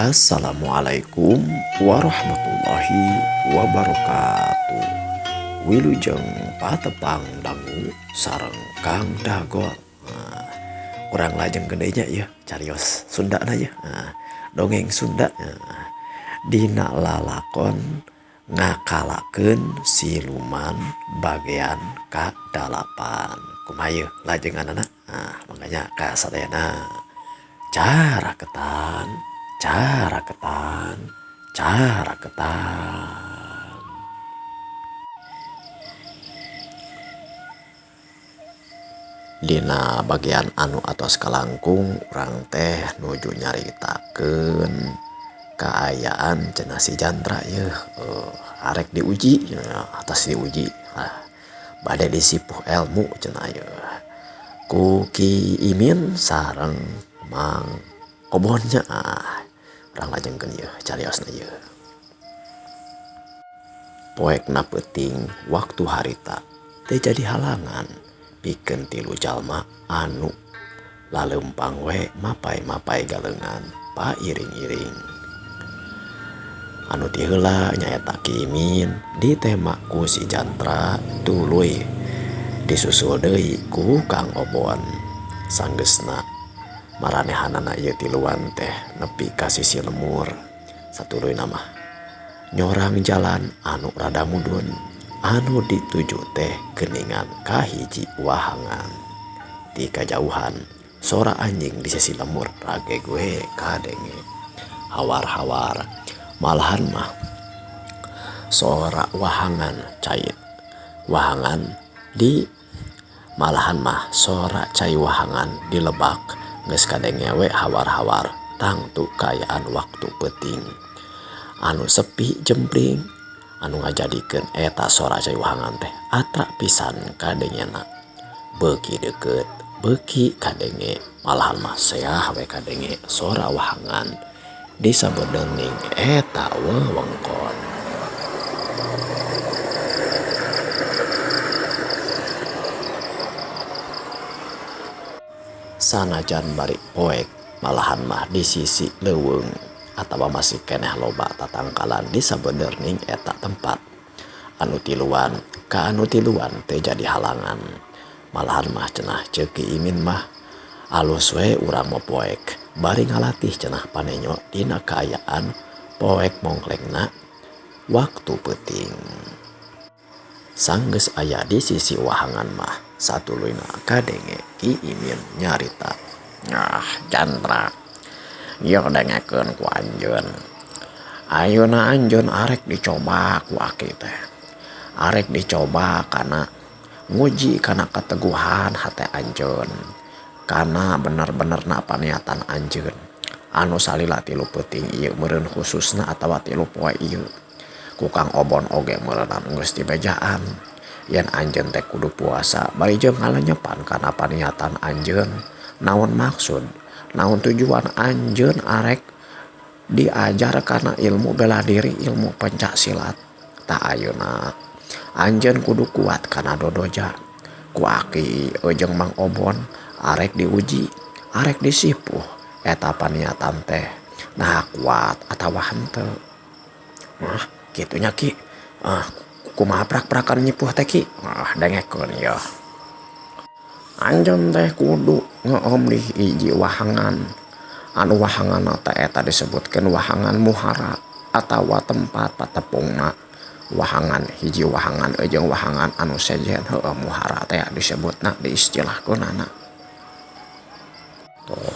Assalamualaikum warahmatullahi wabarakatuh. Wilujeng patepang dangu sareng Kang Dagol. Kurang lajeng gedenya ya carios Sunda ya. Dongeng Sunda. Dina lalakon ngakalakeun siluman bagian ka-8. Kumaha lajeng anak. Makanya kasadayana cara ketan. Dina bagian anu atos kalangkung urang teh nuju nyaritakeun kaayaan cenah si Jantra yeuh arek diuji atas diuji bade disipuh ilmu cenah yeuh ku Ki Imin sareng Mang Obonnya urang lajengkeun yeuh cariosna yeuh. Poekna peuting waktu harita teu jadi halangan pikeun tilu jalma anu laleumpang we mapai-mapai galengan pairing-iring. Anu ti heula nyaeta Ki Imin ditema ku si Jantra tuluy disusul deui ku Kang Obon. Sanggeusna maranehanana ieu tiluan teh nepi ka sisi lemur satuluyna mah nyorang jalan anu rada mudun anu dituju teh geuningan ka hiji wahangan. Ti kajauhan sora anjing di sisi lemur rage gue kadenge hawar-hawar malahan mah sora wahangan cai wahangan di malahan mah sora cai wahangan di lebak geus kadenge we hawar-hawar tangtu kaayaan waktu peuting anu sepi jempling anu ngajadikeun eta sora cai wahangan teh atra pisan kadengena beuki deukeut beuki kadenge malahan mah seah we kadenge sora wahangan di sabeudeung eta wewengkon. Sanajan bari poek malahan mah di sisi leuweung atawa masih keneh loba tatangkalan di sabeudeurning eta tempat anu tiluan ka anu tiluan teu jadi halangan. Malahan mah cenah ceuk Ki Imin mah alus we urang poek bari ngalatih cenah panenyo dina kaayaan poek mongklengna waktu peuting. Sanggeus aya di sisi wahangan mah satuluyna kadenge Ki Imin nyarita. Jantra ieu dengekeun ku anjeun. Ayeuna anjeun arek dicoba ku aki teh. Arek dicoba kana nguji kana kateguhan hate anjeun. Kana bener-benerna paniatan anjeun. Anu salila tilu peuting ieu meureun khususna atawa tilu poe ieu. Ku Kang Obon oge meureunan geus dibejaan. Yen anjeun teh kudu puasa bari jeung ngalenyepan kana paniatan anjeun. Naon maksud? Naon tujuan anjeun arek diajar kana ilmu bela diri, ilmu pencak silat. Ta ayeuna anjeun kudu kuat kana dodoja. Ku aki jeung Mang Obon arek diuji, arek disipuh eta paniatan teh nah kuat atawa henteu. Kitu nya Ki. Kumaha prak-prakan nyipuh teh Ki? Dengekeun ya. Anjeun teh kudu ngeueum di hiji wahangan. Anu wahanganna teh eta disebutkeun wahangan muhara atawa tempat patepungna. Wahangan hiji wahangan jeung wahangan anu sejen heueuh muhara teh disebutna diistilahkeunana. Tuh,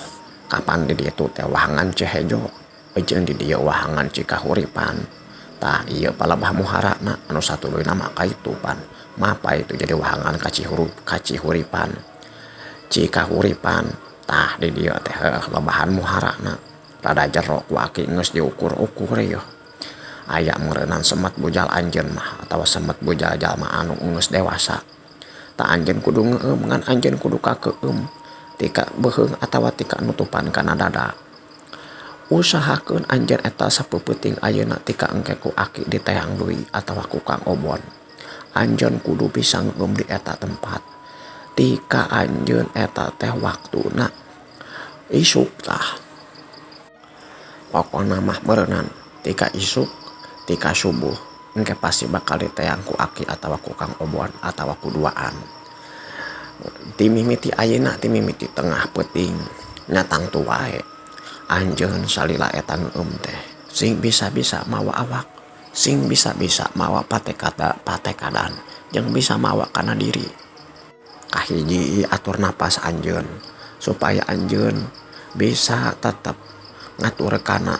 kapan di ditu teh wahangan Cihejo jeung di dieu wahangan Cikahuripan. Tah ieu palebah muharana anu satuluyna mah kaitupan. Mapa itu jadi wahangan Kacihuripan. Cikahuripan tah di dieu teh lebahan muharana. Rada jero ku aki geus diukur-ukur yeuh. Aya meureunan semet bujal anjeun mah atawa semet bujal jalma anu geus dewasa. Tah anjeun kudu ngeueum ngan anjeun kudu kakeueum tika beuheung atawa tika nutupan kana dada. Usahakeun anjeun eta sapeupeting ayeuna tika engke ku aki di teang deui atawa ku Kang Obon. Anjeun kudu bisa ngeueum di eta tempat. Tika anjeun eta teh waktuna isuk tah. pokona mah berenang tika isuk tika subuh engke pasti bakal diteang ku aki atawa ku kang oboan atawa ku duaan timimiti ayeuna timimiti tengah peuting nyatang tu wae anjeun salila eta ngeueum teh sing bisa-bisa mawa awak sing bisa-bisa mawa patekadan yang bisa mawa kana diri kahiji atur napas anjeun supaya anjeun bisa tetap ngatur kana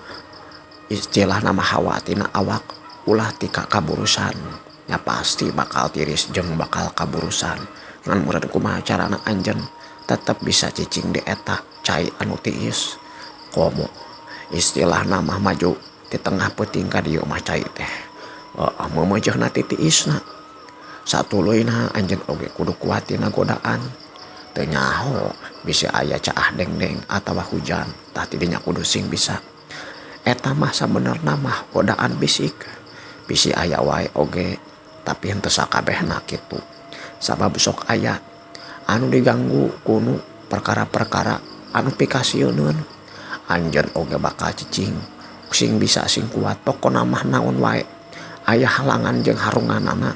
istilah nama hawa tina awak ulah tika kaburusan ya pasti bakal tiris jeung bakal kaburusan ngan meureun kumaha carana anjeun tetap bisa cicing di eta cai anu tiis komo istilah nama maju di tengah peuting ka dieu mah cai teh memejehna ti tiisna satuluyna anjeun oge kudu kuat tina godaan teu nyaho bisi aya caah dengdeng atawa hujan tah tidinya kudu sing bisa eta mah sabenerna mah godaan bisik bisi aya wae oge tapi henteu sakabehna kitu sabab sok aya anu diganggu kunu perkara-perkara anu pikasieun anjeun oge bakal cicing sing bisa sing kuat pokona mah naon wae aya halangan jeung harunganana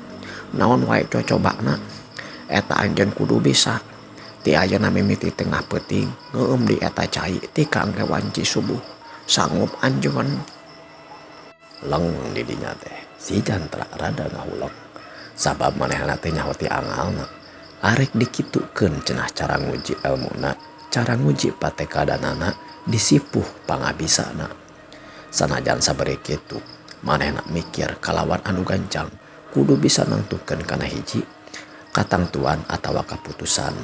naon wae cocobana eta anjeun kudu bisa ti ayeuna mimiti tengah peuting ngeueum di eta cai ti kangge wanci subuh sanggup anjeun leng di dinya teh si Jantra rada ngahulek sabab manehna teh nyaho ti angalna arek dikitukeun cenah cara nguji elmuna cara nguji patekadanana disipuh pangabisana sanajan sabari kitu manehna mikir kalawan anu gancang kudu bisa nangtukeun kana hiji katangtuan atawa kaputusan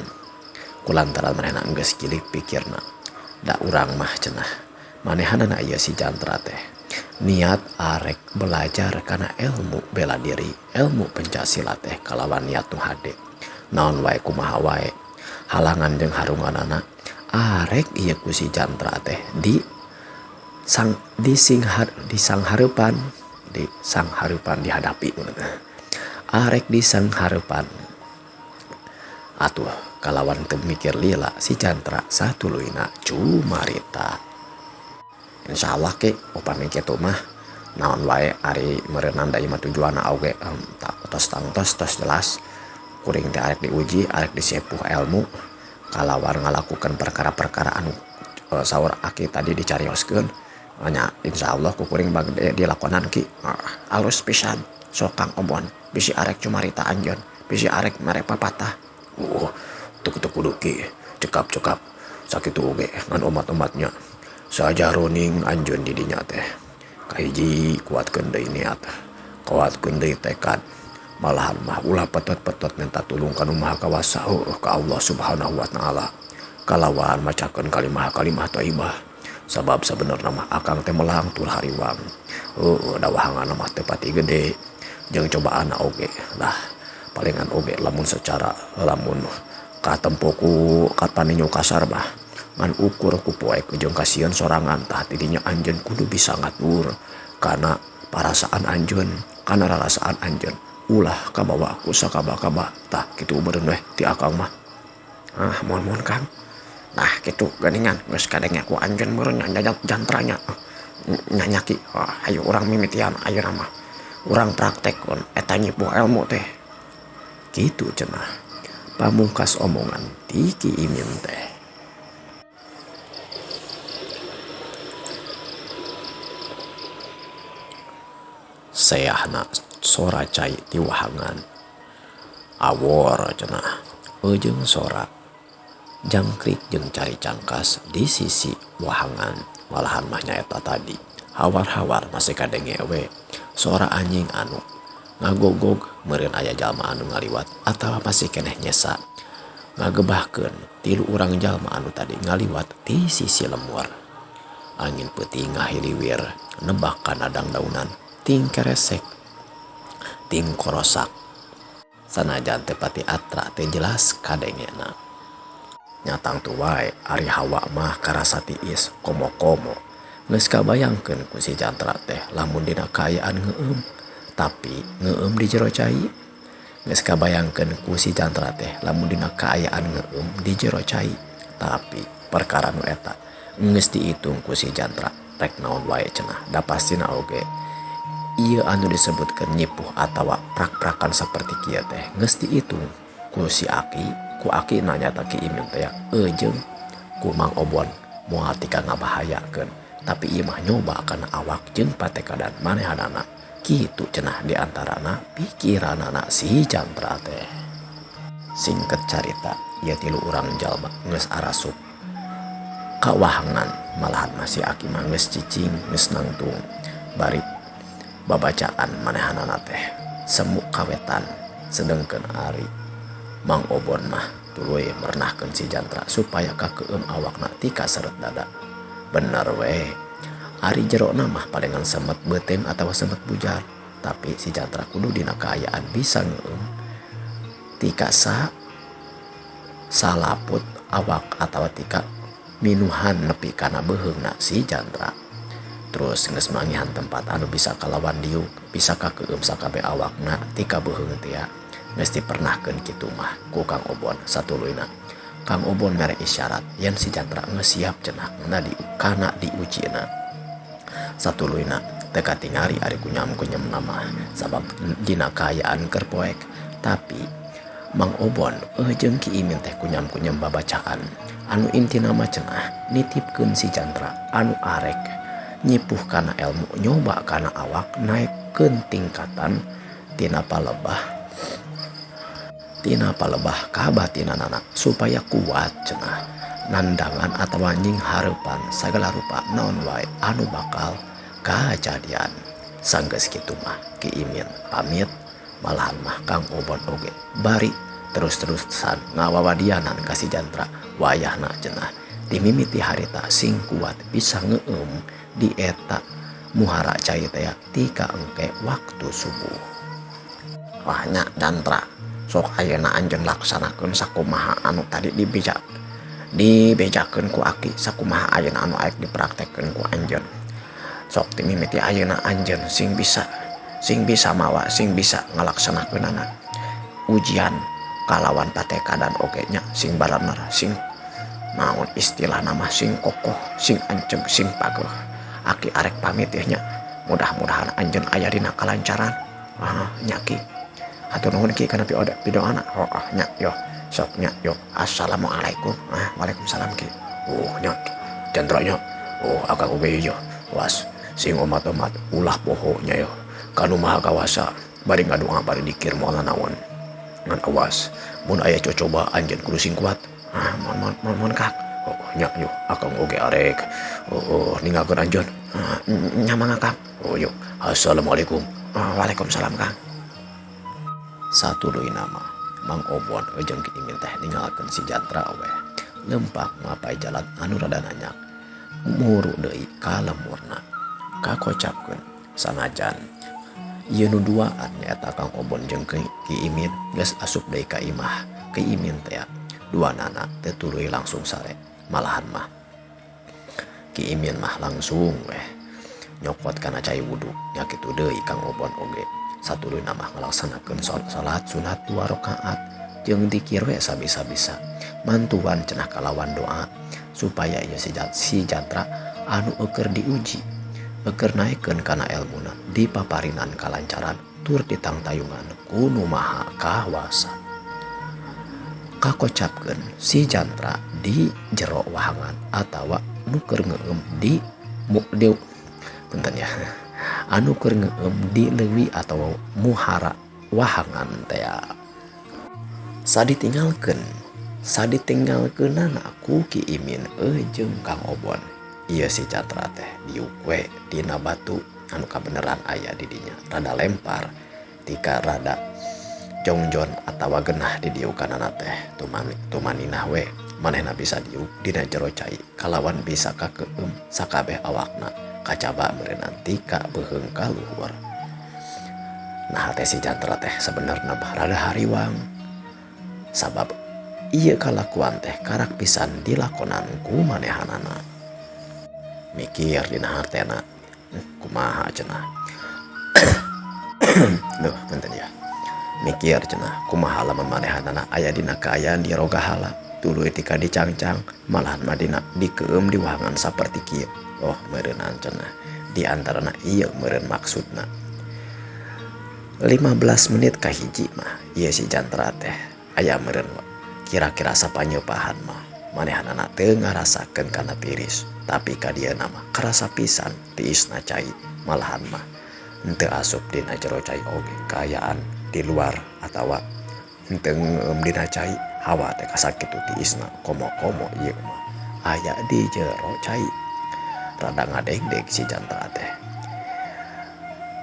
kulantaran manehna geus gilig pikirna da urang mah cenah manehanana ieu si Jantra teh niat arek belajar kana ilmu bela diri ilmu pencasilat teh kalawan niat nu hade naon wae kumaha wae halangan jeung harunganana arek ieu ku si Jantra teh di sanghareupan dihadapi arek di sanghareupan atuh kalawan teu mikir lila si Jantra satuluyna cumarita insyaallah ke upami kitu mah naon wae ari meureunna da ieu tujuanna oge tos jelas kuring teh arek diuji arek disepuh ilmu kalawar ngalakukeun perkara-perkara anu saur aki tadi dicarioskeun nya insyaallah ku kuring bagde dilakonan ki alus pisan sok kang obon bisi arek cumarita anjeun bisi arek mere papatah teu kudu ki cekap sakitu oge ngan umat-umatnya saja roning anjeun di dinya teh kahiji kuatkeun deui niat kuatkeun deui tekad malahan mah ulah petot-petot minta tulung ka Nu Maha Kawasa ka Allah Subhanahu wa taala kalawan macakeun kalimah thayyibah sabab sabenerna mah akang teh melang tur hariwang dawahanganna mah teu pati gede jeung cobaanna oge lah palingan oge lamun secara lamun katempo ku kapaninyu kasar bah ngan ukur ku poek jeung kasieun sorangan tah tidinya anjeun kudu bisa ngatur kana parasaan anjeun kana rarasaan anjeun ulah kabawa ku sakaba-kaba tah kitu beureun weh ti akang mah mohon Kang nah kitu geuningan geus kadenge ku anjeun meureun Jantranya nyanyaki hayu urang mimitian ayeuna mah urang praktekkeun eta nyipuh ilmu teh kitu cenah pamungkas omongan ti Ki Imin teh. Seahna sora cai ti wahangan awor cenah ujung sora jangkrik jeung cari cangkas di sisi wahangan malahan mah nyaeta tadi hawar-hawar masih kadenge we sora anjing anu ngagogog meureun aya jalma anu ngaliwat atawa masih keneh nyesa ngagebahkeun tilu urang jalma anu tadi ngaliwat di sisi lemur angin peuting ngahiliwir nebak kana dangdaunan ting keresek ting korosak sanajan teu pati atra teh jelas kadengena nyatang tu wae ari hawa mah karasa tiis komo-komo geus kabayangkeun ku si Jantra teh lamun dina kaayaan ngeueum tapi ngeueum di jero cai geus kabayangkeun ku si Jantra teh lamun dina kaayaan ngeueum di jero cai tapi perkara nu eta geus diitung ku si Jantra rek naon wae cenah. Da pastina oge ieu anu disebutkeun nyipuh atawa prak-prakan saperti kieu teh geus diitung ku si Aki, ku Aki nanya Ki Imin teh jeung ku Mang Obon moal tika ngabahayakeun, tapi ieu mah nyoba kana awak jeung patekadan manehanana kitu cenah diantarana pikiranana si Jantra teh. Singket carita, ieu 3 urang jalma geus arasup kawahangan, malahan masih Aki mah geus cicing geus nangtung bari babacaan manehanana teh semu kawetan, sedengkeun ari Mang Obon mah tuluy merenahkeun si Jantra supaya kakeueum awakna tika seret dada. Bener we, ari jerona mah palingan semet beuteum atawa semet bujar, tapi si Jantra kudu dina kaayaan bisa ngeueum tika salaput awak atawa tika minuhan nepi kana beuheungna si Jantra. Terus geus mangihan tempat anu bisa kalawan diuk, bisa kakeueum sakabeh awakna tika beuheung teh geus dipernahkeun kitu mah ku Kang Obon satuluyna. Kang Obon mere isyarat yen si Jantra geus siap cenah kana diujina. Satuluyna teu katingari ari kunyam-kunyemna mah sabab dina kaayaan keur poek, tapi Mang Obon jeung Ki Imin teh kunyam-kunyem babacaan anu intina mah cenah nitipkeun si Jantra anu arek nyipuh kana elmu, nyoba kana awak naikkeun tingkatan tina palebah ka batinanana supaya kuat cenah nandangan atawa nying hareupan sagala rupa naon wae anu bakal kajadian. Sanggeus kitu mah Ki Imin pamit, malahan mah Kang Obon oge bari terus-terusan ngawawadianan ka si Jantra wayahna cenah dimimiti harita sing kuat bisa ngeueum di eta muhara cai teh tika engke waktu subuh. Wah nya Jantra, sok ayeuna anjeun laksanakeun sakumaha anu tadi dibejakeun ku Aki, sakumaha ayeuna anu aek dipraktekkeun ku anjeun. Sok timimiti ayeuna anjeun sing bisa mawa, sing bisa ngalaksanakeunana ujian kalawan patekadan oge nya sing bener, sing naon istilah nama sing kokoh, sing anceg, sing pageuh. Aki arek pamit ya nya, mudah-mudahan anjeun aya dina kalancaran. Nya Ki, hatur nuhun Ki kana pidoana. Nya yo sok nya yo. Assalamualaikum. Waalaikumsalam Ki. Nya Jantra nya. Akang oge yo. Was sing omat-omat ulah pohonya yo. Kanu maha kawasa bari ngadoa bari dikir moal naon. Ngan awas mun aya cocoba anjeun kudu sing kuat. Mon Kak. Nya yo akang oge arek ninggalkeun anjeun. Nya mangga Kang. Yo. Assalamualaikum. Waalaikumsalam Kang. Satuluy nama Mang Obon jeung Ki Imin teh ninggalkeun si Jantra we lempang ngapai jalan anu rada nanyak muru deui ka lemurna. Kakocapkeun sanajan ieu nu duaan nyaeta Kang Obon jeung Ki Imin geus asup deui ka imah Ki Imin teh duanana teu tuluy langsung sare, malahan mah Ki Imin mah langsung nyokot kana cai wudu nya kitu deui Kang Obon oge satuluyna mah ngalaksanakeun salat sunat 2 rakaat jeung dikir we sabisa-bisa mantuan cenah kalawan doa supaya ieu si Jantra anu eukeur diuji eukeur naikkeun kana elmuna dipaparinan kalancaran tur ditangtayungan ku Nu Maha Kawasa. Kakocapkeun si Jantra di jero wahangan atawa nu keur ngeueum di punten ya anu keur ngeueum di leuwih atau muhara wahangan teh saditinggalkeunana ku Ki Imin jeung Kang Obon. Ieu si Jantra teh diuk we dina batu anu kabeneran aya di dinya rada lempar tika rada jongjon atawa genah di diukanana teh tumaninah we manehna bisa diuk dina jero cai kalawan bisa kakeueum sakabeh awakna kacaba meureunna tika beuheung ka luhur. Nah teh si Jantra teh sabenerna rada hariwang sabab ieu kalakuan teh karak pisan dilakonan ku manehanana. Mikir dina hartena kumaha cenah duh punten ya mikir cenah kumaha lamun manehanana aya dina kaayaan di rogahala tuluy tika dicangcang malahan madina dikeum di wahangan saperti kieu. Oh meureunna cenah di antarana ieu meureun maksudna 15 menit ka hiji mah ieu si jantra teh aya meureun kira-kira sapanyopahan mah manehanana teu ngarasakeun kana tiris tapi ka dieu mah karasa pisan tiisna cai malahan mah henteu asup dina jero cai oge kaayaan di luar atawa henteu ngeueum dina cai hawa teh kasakitu tiisna komo-komo ieu mah aya di jero cai rada ngadeg-deg si jantra teh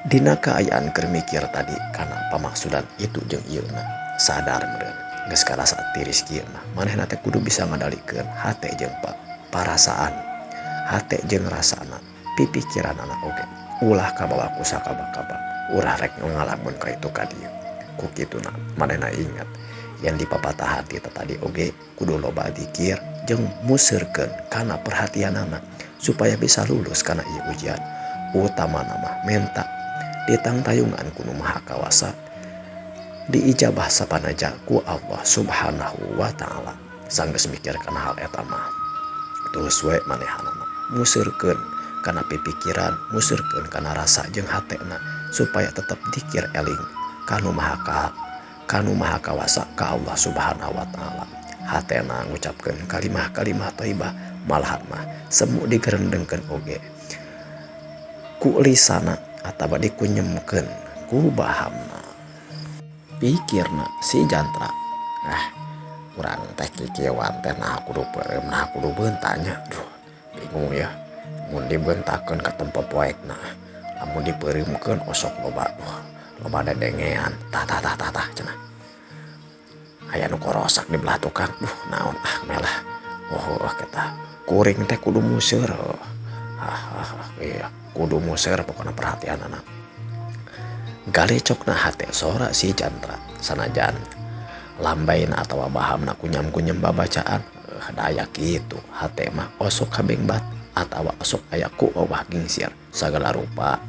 dina kaayaan keur mikir tadi kana pamaksudan itu jeung ieuna sadar meureun geus karasa tiris kieu mah manehna teh kudu bisa ngadalikeun hate jeung parasaan hate jeung rasana pipikiranana oge ulah kabawa ku sakaba-kaba urah rek ngalamun ka itu ka dieu ku kituna manehna ingat yang di papatah hati tadi oge kudu loba dikir jeung museurkeun kana perhatianana supaya bisa lulus kana ieu ujian utamana mah menta ditangtayungan ku Nu Maha Kawasa diijabah sapanaja ku Allah Subhanahu wa taala sanggeus mikir kana hal eta mah terus we manehanana museurkeun kana pipikiran museurkeun kana rasa jeung hatena supaya tetap dikir eling kanu Maha Kawasa ka Allah Subhanahu wa taala hatena ngucapkeun kalimah-kalimah thayyibah malahan mah semu digerendengkeun oge ku lisana atawa dikunyemkeun ku bahamna pikirna si jantra urang teh kikieuan teh nah kudu peureum nah kudu beunta nya bingung ya mun dibeuntakeun ka tempat poekna lamun dipeureumkeun osok loba dedengean tah cenah aya nu korosak di belah tukang naon melah kita kuring teh kudu museur iya kudu museur pokona perhatian anak galecokna hate sora si jantra sanajan lambaina atawa bahamna kunyam-kunyam babacaan daya kitu hate mah osok kabengbat atawa osok aya ku obah gingsir sagala rupa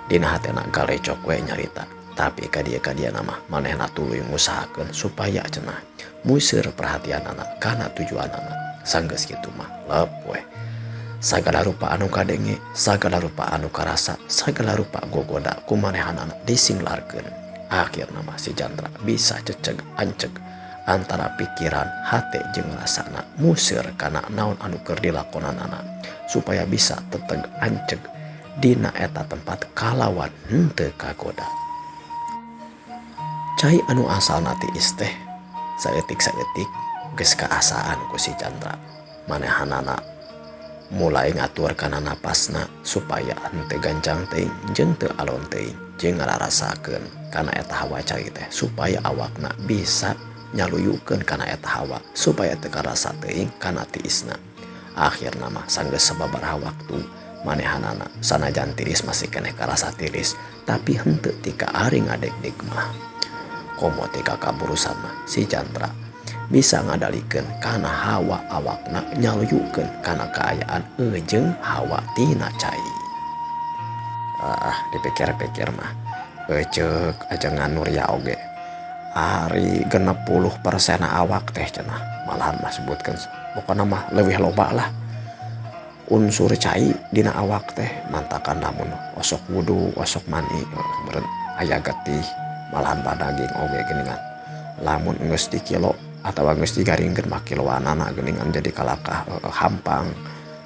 dina hatena galecok we nyarita tapi ka dieu mah manehna tuluy ngusahakeun supaya cenah museur perhatianana kana tujuanana sanggeus kitu mah leup we sagala rupa anu kadenge sagala rupa anu karasa sagala rupa gogoda ku manehanana disinglarkeun akhirna mah si jantra bisa ceceg anceg antara pikiran hate jeung rasana museur kana naon anu keur dilakonanana supaya bisa teteg anceg dina eta tempat kalawan henteu kagoda cai anu asalna tiis teh saeutik-saeutik geus kaasaan ku si jantra manehanana mulai ngatur kana napasna supaya henteu gancang teuing jeung teu alon teuing jeung ngararasakeun kana eta hawa cai teh supaya awakna bisa nyaluyukeun kana eta hawa supaya teu karasa teuing kana tiisna akhirna mah sanggeus sababaraha waktu manehanana sanajan tiris masih keneh karasa tiris tapi henteu tika ari ngadeg-deg mah komo tika kaburusan mah si jantra bisa ngadalikeun kana hawa awakna nyaluyukeun kana kaayaan jeung hawa tina cai dipikir-pikir mah ceuk aja nganur ya oge ari 60% awak teh cenah malahan mah sebutkeun pokona mah leuwih loba lah unsur cai dina awak teh mantakan lamun osok wudu osok mani meureun aya getih malahan badaging oge geuningan lamun geus di kilo atawa geus digaringkeun mah kiloanana geuningan jadi kalakah hampang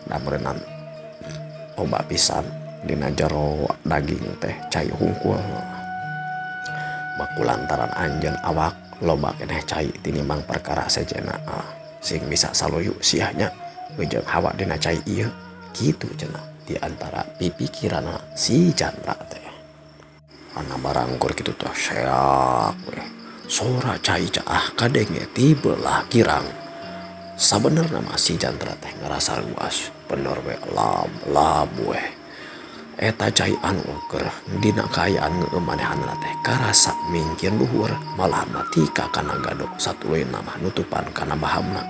da meureunna loba pisan dina jero daging teh cai hungkul makulantaran anjeun awak loba keneh cai tinimbang perkara sejena sing bisa saluyu siahnya jeung hawa dina cai ieu kitu cenah di antara pipikiranna si jantra teh ana barangkur kitu teh seak we sora cai caah kadenge ti beulah girang sabenerna mah si jantra teh ngarasa luas bener we lab we eta cai anu keur dina kaayaan ngeueum manehanna teh karasa mingkin luhur malahan tika kana gadog satuluyna mah nutupan kana bahamna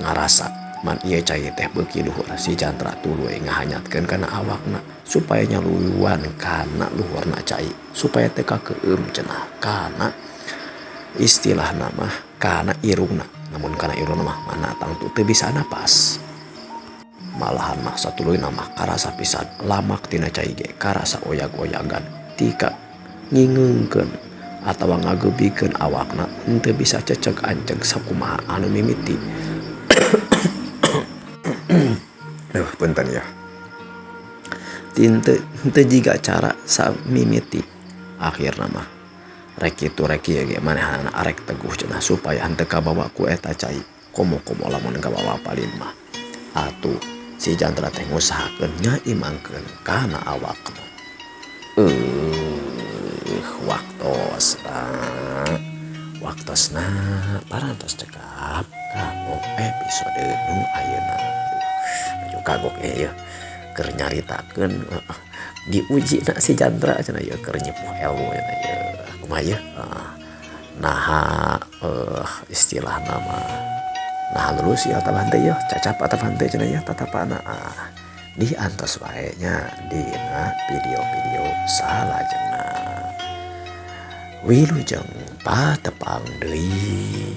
ngarasa man ieu cai teh beuki luhur si jantra tuluy ngahanyatkeun kana awakna supaya nyaluyuan kana luhurna cai supaya teu kakeueum cenah kana istilahna mah kana irungna namun kana irona mah manatang tuh teu bisa napas. Malahan mah satuluy mah karasa pisan lamak tina cai ge karasa oyag-oyagan tika ngingeungkeun atawa ngagebikeun awakna henteu bisa ceceg anjeung sakumaha anu mimiti. Punten ya. Teu jiga cara samimiti. Akhirna mah rek kitu rek ieu ge manehna arek teguh cenah supaya henteu kabawa ku eta cai. Komo-komo lamun kabawa palin mah. Atuh si Jantra teh ngusahakeun nyaimangkeun kana awakna. Waktosna parantos cekap kanggo episode nu ayeuna. Aduh kagok ieu keur nyaritakeun diuji na si Jantra cenah ieu keur nyepuh ilmu cenah ieu. Kumaha ieu? Naha istilahna mah nah lulus ya tabante ya cacap tabante cenah ya tatapana diantos wae nya dina video-video salajengna. Wilujeng patepang deui.